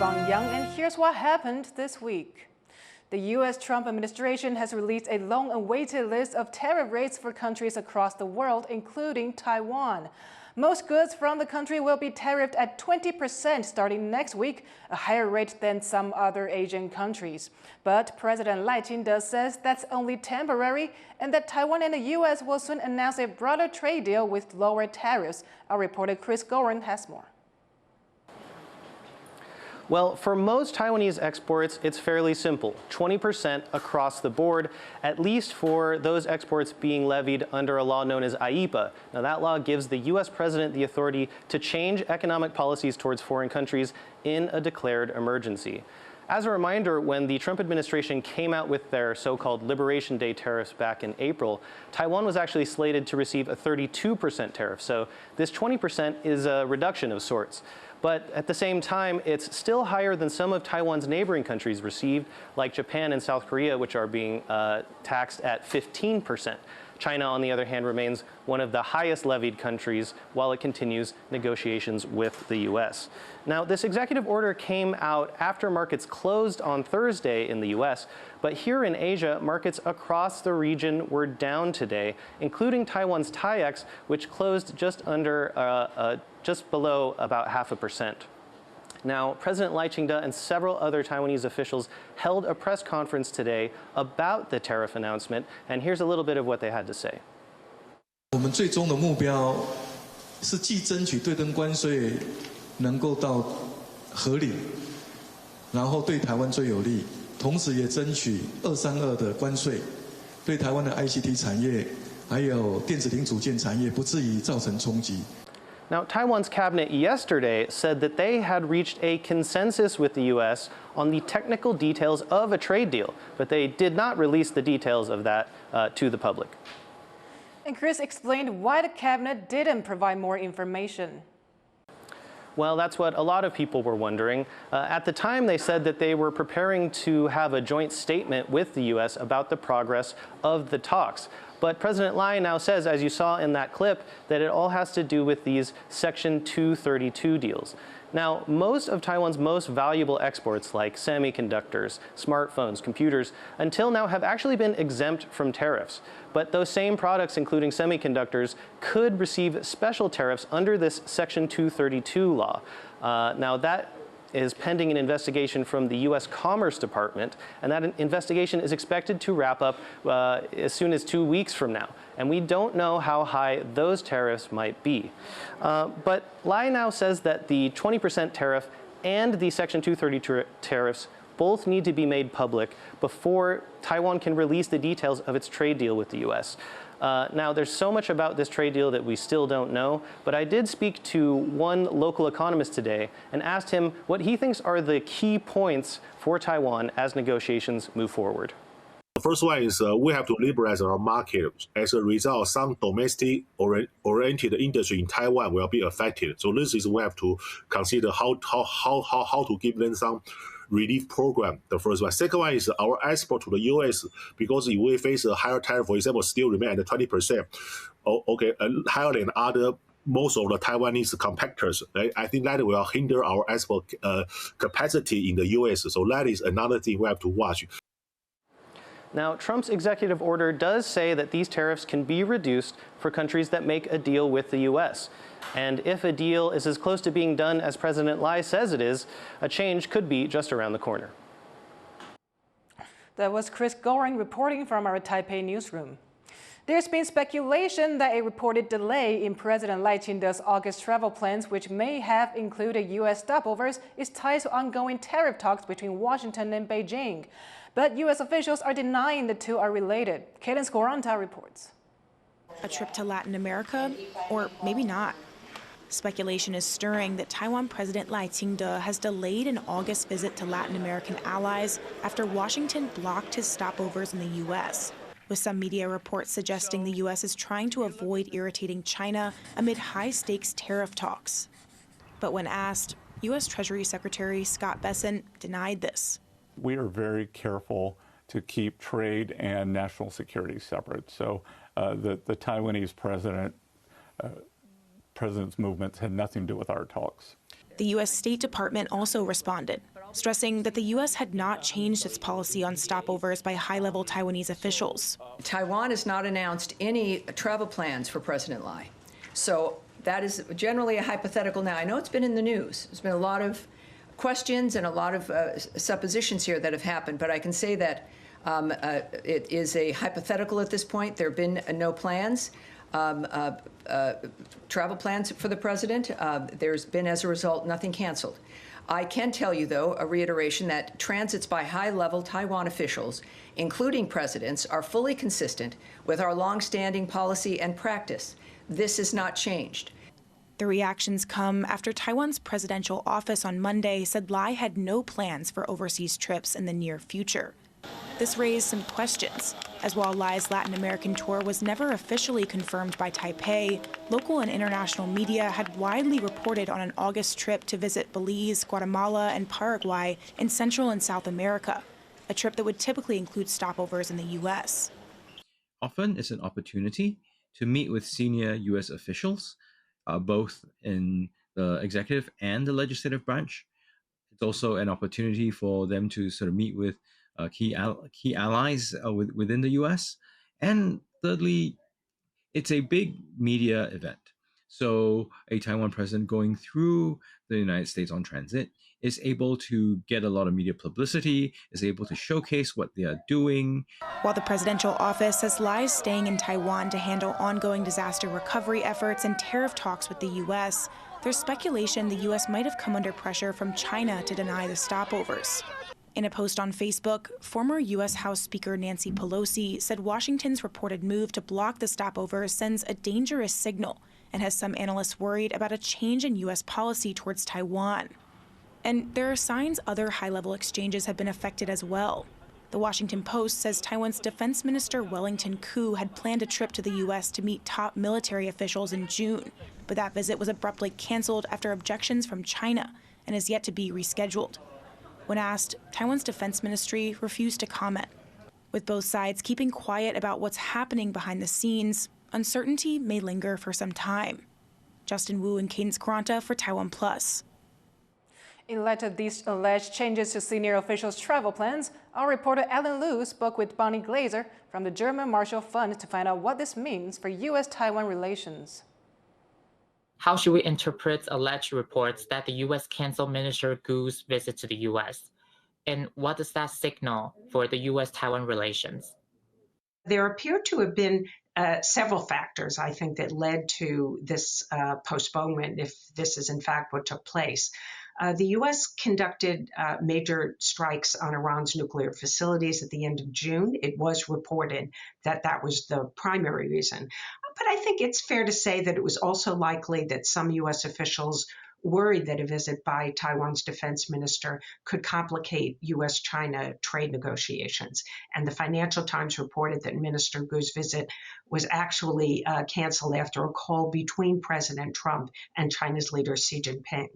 Yvonne Young, and here's what happened this week. The U.S. Trump administration has released a long-awaited list of tariff rates for countries across the world, including Taiwan. Most goods from the country will be tariffed at 20% starting next week, a higher rate than some other Asian countries. But President Lai Ching-te says that's only temporary and that Taiwan and the U.S. will soon announce a broader trade deal with lower tariffs. Our reporter Chris Gorin has more. Well, for most Taiwanese exports, it's fairly simple, 20% across the board, at least for those exports being levied under a law known as IEEPA. Now, that law gives the U.S. president the authority to change economic policies towards foreign countries in a declared emergency. As a reminder, when the Trump administration came out with their so-called Liberation Day tariffs back in April, Taiwan was actually slated to receive a 32% tariff. So this 20% is a reduction of sorts. But at the same time, it's still higher than some of Taiwan's neighboring countries received, like Japan and South Korea, which are being taxed at 15%. China, on the other hand, remains one of the highest levied countries while it continues negotiations with the U.S. Now, this executive order came out after markets closed on Thursday in the U.S., but here in Asia, markets across the region were down today, including Taiwan's TAIEX, which closed just below about 0.5%. Now, President Lai Ching-te and several other Taiwanese officials held a press conference today about the tariff announcement, and here's a little bit of what they had to say. 我们最终的目标是既争取对登关税能够到合理，然后对台湾最有利，同时也争取232的关税对台湾的 ICT 产业还有电子零组件产业不至于造成冲击。 Now, Taiwan's cabinet yesterday said that they had reached a consensus with the U.S. on the technical details of a trade deal, but they did not release the details of that to the public. And Chris explained why the cabinet didn't provide more information. Well, that's what a lot of people were wondering. At the time, they said that they were preparing to have a joint statement with the U.S. about the progress of the talks. But President Lai now says, as you saw in that clip, that it all has to do with these Section 232 deals. Now, most of Taiwan's most valuable exports, like semiconductors, smartphones, computers, until now have actually been exempt from tariffs. But those same products, including semiconductors, could receive special tariffs under this Section 232 law. Now, that is pending an investigation from the U.S. Commerce Department, and that investigation is expected to wrap up as soon as 2 weeks from now. And we don't know how high those tariffs might be. But Lai now says that the 20% tariff and the Section 232 tariffs both need to be made public before Taiwan can release the details of its trade deal with the U.S. Now, there's so much about this trade deal that we still don't know, but I did speak to one local economist today and asked him what he thinks are the key points for Taiwan as negotiations move forward. The first one is we have to liberalize our market. As a result, some domestic-oriented industry in Taiwan will be affected. So this is we have to consider how to give them some relief program, the first one. Second one is our export to the U.S. because if we face a higher tariff, for example, still remain at 20%, higher than most of the Taiwanese competitors. I think that will hinder our export capacity in the U.S. So that is another thing we have to watch. Now, Trump's executive order does say that these tariffs can be reduced for countries that make a deal with the U.S. And if a deal is as close to being done as President Lai says it is, a change could be just around the corner. That was Chris Goring reporting from our Taipei newsroom. There's been speculation that a reported delay in President Lai Ching-te's August travel plans, which may have included U.S. stopovers, is tied to ongoing tariff talks between Washington and Beijing. But U.S. officials are denying the two are related. Caitlin Scoranta reports. A trip to Latin America? Or maybe not. Speculation is stirring that Taiwan President Lai Ching-te has delayed an August visit to Latin American allies after Washington blocked his stopovers in the U.S., with some media reports suggesting the U.S. is trying to avoid irritating China amid high-stakes tariff talks. But when asked, U.S. Treasury Secretary Scott Bessent denied this. We are very careful to keep trade and national security separate. So the Taiwanese president's movements had nothing to do with our talks. The U.S. State Department also responded, stressing that the U.S. had not changed its policy on stopovers by high-level Taiwanese officials. Taiwan has not announced any travel plans for President Lai. So that is generally a hypothetical now. I know it's been in the news. There's been a lot of questions and a lot of suppositions here that have happened, but I can say that it is a hypothetical at this point. There have been no plans, travel plans for the president. There's been, as a result, nothing canceled. I can tell you, though, a reiteration that transits by high-level Taiwan officials, including presidents, are fully consistent with our longstanding policy and practice. This has not changed. The reactions come after Taiwan's presidential office on Monday said Lai had no plans for overseas trips in the near future. This raised some questions, as while Lai's Latin American tour was never officially confirmed by Taipei, local and international media had widely reported on an August trip to visit Belize, Guatemala, and Paraguay in Central and South America, a trip that would typically include stopovers in the U.S. Often it's an opportunity to meet with senior U.S. officials, both in the executive and the legislative branch. It's also an opportunity for them to sort of meet with key allies within the U.S. And thirdly, it's a big media event. So a Taiwan president going through the United States on transit is able to get a lot of media publicity, is able to showcase what they are doing. While the presidential office says Lai is staying in Taiwan to handle ongoing disaster recovery efforts and tariff talks with the U.S., there's speculation the U.S. might have come under pressure from China to deny the stopovers. In a post on Facebook, former U.S. House Speaker Nancy Pelosi said Washington's reported move to block the stopover sends a dangerous signal and has some analysts worried about a change in U.S. policy towards Taiwan. And there are signs other high-level exchanges have been affected as well. The Washington Post says Taiwan's Defense Minister Wellington Koo had planned a trip to the U.S. to meet top military officials in June, but that visit was abruptly canceled after objections from China and is yet to be rescheduled. When asked, Taiwan's defense ministry refused to comment. With both sides keeping quiet about what's happening behind the scenes, uncertainty may linger for some time. Justin Wu and Cadence Quaranta for TaiwanPlus. In light of these alleged changes to senior officials' travel plans, our reporter Ellen Liu spoke with Bonnie Glaser from the German Marshall Fund to find out what this means for U.S.-Taiwan relations. How should we interpret alleged reports that the U.S. canceled Minister Gu's visit to the U.S.? And what does that signal for the U.S.-Taiwan relations? There appear to have been several factors, I think, that led to this postponement, if this is in fact what took place. The U.S. conducted major strikes on Iran's nuclear facilities at the end of June. It was reported that that was the primary reason. But I think it's fair to say that it was also likely that some U.S. officials worried that a visit by Taiwan's defense minister could complicate U.S.-China trade negotiations. And the Financial Times reported that Minister Gu's visit was actually canceled after a call between President Trump and China's leader Xi Jinping.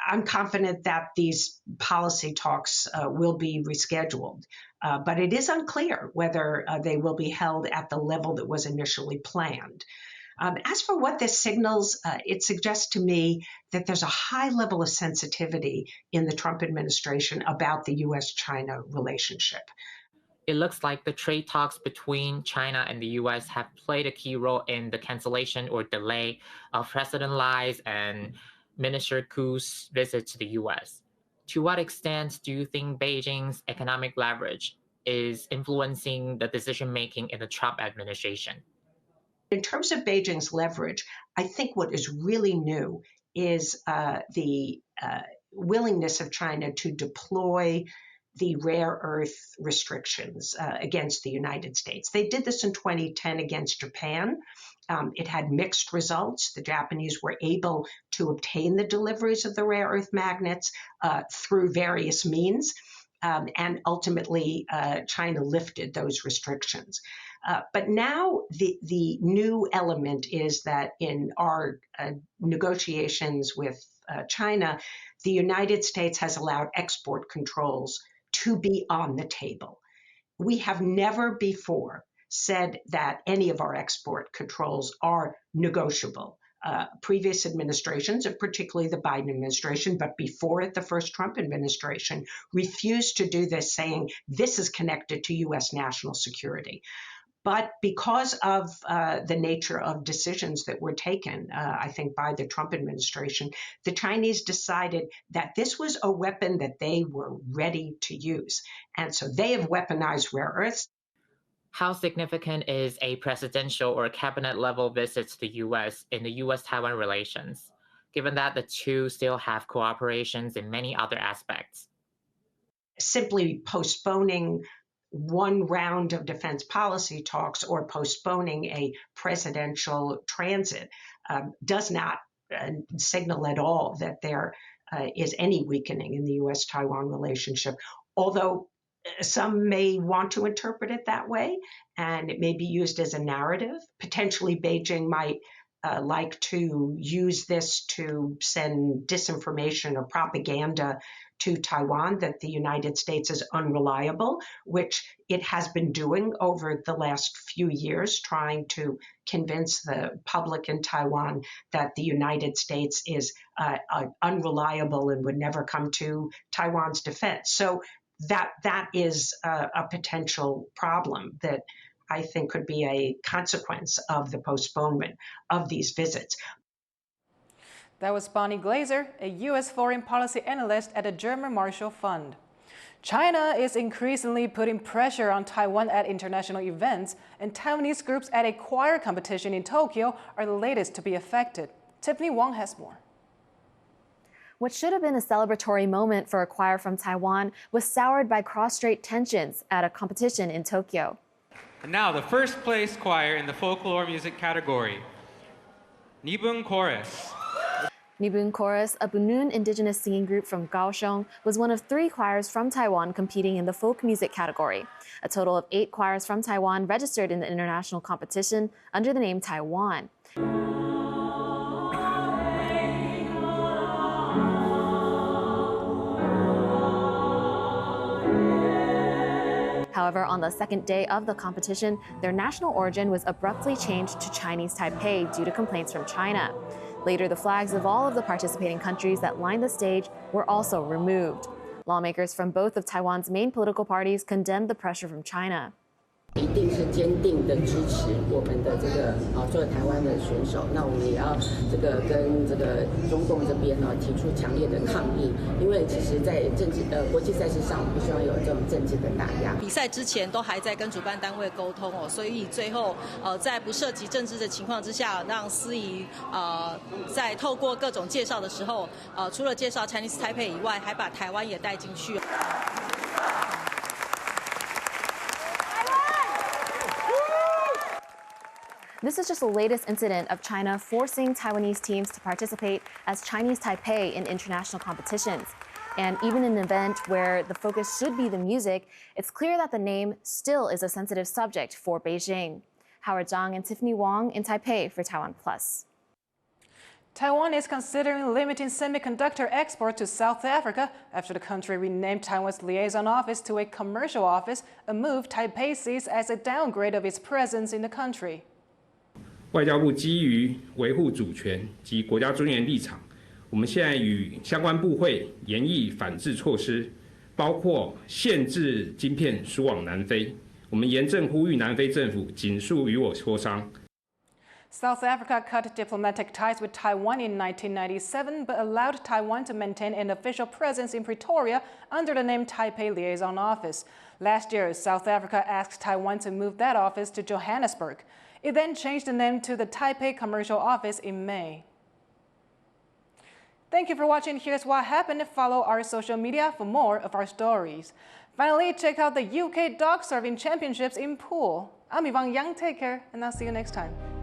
I'm confident that these policy talks will be rescheduled, but it is unclear whether they will be held at the level that was initially planned. As for what this signals, it suggests to me that there's a high level of sensitivity in the Trump administration about the U.S.-China relationship. It looks like the trade talks between China and the U.S. have played a key role in the cancellation or delay of President Lai's and Minister Gu's visit to the U.S. To what extent do you think Beijing's economic leverage is influencing the decision-making in the Trump administration? In terms of Beijing's leverage, I think what is really new is the willingness of China to deploy the rare earth restrictions against the United States. They did this in 2010 against Japan. It had mixed results. The Japanese were able to obtain the deliveries of the rare earth magnets through various means, and ultimately China lifted those restrictions. But now the new element is that in our negotiations with China, the United States has allowed export controls to be on the table. We have never before said that any of our export controls are negotiable. previous administrations, and particularly the Biden administration, but before it, the first Trump administration, refused to do this, saying this is connected to U.S. national security. But because of the nature of decisions that were taken, I think, by the Trump administration, the Chinese decided that this was a weapon that they were ready to use. And so they have weaponized rare earths. How significant is a presidential or cabinet level visit to the U.S. in the U.S.-Taiwan relations, given that the two still have cooperations in many other aspects? Simply postponing one round of defense policy talks or postponing a presidential transit does not signal at all that there is any weakening in the U.S.-Taiwan relationship, although some may want to interpret it that way, and it may be used as a narrative. Potentially, Beijing might like to use this to send disinformation or propaganda to Taiwan that the United States is unreliable, which it has been doing over the last few years, trying to convince the public in Taiwan that the United States is unreliable and would never come to Taiwan's defense. So that is a potential problem that I think could be a consequence of the postponement of these visits. That was Bonnie Glaser, a U.S. foreign policy analyst at the German Marshall Fund. China is increasingly putting pressure on Taiwan at international events, and Taiwanese groups at a choir competition in Tokyo are the latest to be affected. Tiffany Wong has more. What should have been a celebratory moment for a choir from Taiwan was soured by cross-strait tensions at a competition in Tokyo. And now the first place choir in the folklore music category, Nibun Chorus. Nibun Chorus, a Bunun indigenous singing group from Kaohsiung, was one of 3 choirs from Taiwan competing in the folk music category. A total of 8 choirs from Taiwan registered in the international competition under the name Taiwan. However, on the second day of the competition, their national origin was abruptly changed to Chinese Taipei due to complaints from China. Later, the flags of all of the participating countries that lined the stage were also removed. Lawmakers from both of Taiwan's main political parties condemned the pressure from China. 一定是坚定的支持我们的这个所有台湾的选手，那我们也要这个跟这个中共这边呢提出强烈的抗议，因为其实，在国际赛事上，我们必须要有这种政治的打压。比赛之前都还在跟主办单位沟通哦，所以最后在不涉及政治的情况之下，让司仪在透过各种介绍的时候，除了介绍 Chinese Taipei 以外，还把台湾也带进去。 This is just the latest incident of China forcing Taiwanese teams to participate as Chinese Taipei in international competitions. And even in an event where the focus should be the music, it's clear that the name still is a sensitive subject for Beijing. Howard Zhang and Tiffany Wong in Taipei for TaiwanPlus. Taiwan is considering limiting semiconductor export to South Africa after the country renamed Taiwan's liaison office to a commercial office, a move Taipei sees as a downgrade of its presence in the country. 外交部基于维护主权及国家尊严立场，我们现在与相关部会研议反制措施，包括限制晶片输往南非。我们严正呼吁南非政府尽速与我磋商。 South Africa cut diplomatic ties with Taiwan in 1997, but allowed Taiwan to maintain an official presence in Pretoria under the name Taipei Liaison Office. Last year, South Africa asked Taiwan to move that office to Johannesburg. It then changed the name to the Taipei Commercial Office in May. Thank you for watching Here's What Happened. Follow our social media for more of our stories. Finally, check out the UK Dog Serving Championships in Poole. I'm Yvonne Yang. Take care, and I'll see you next time.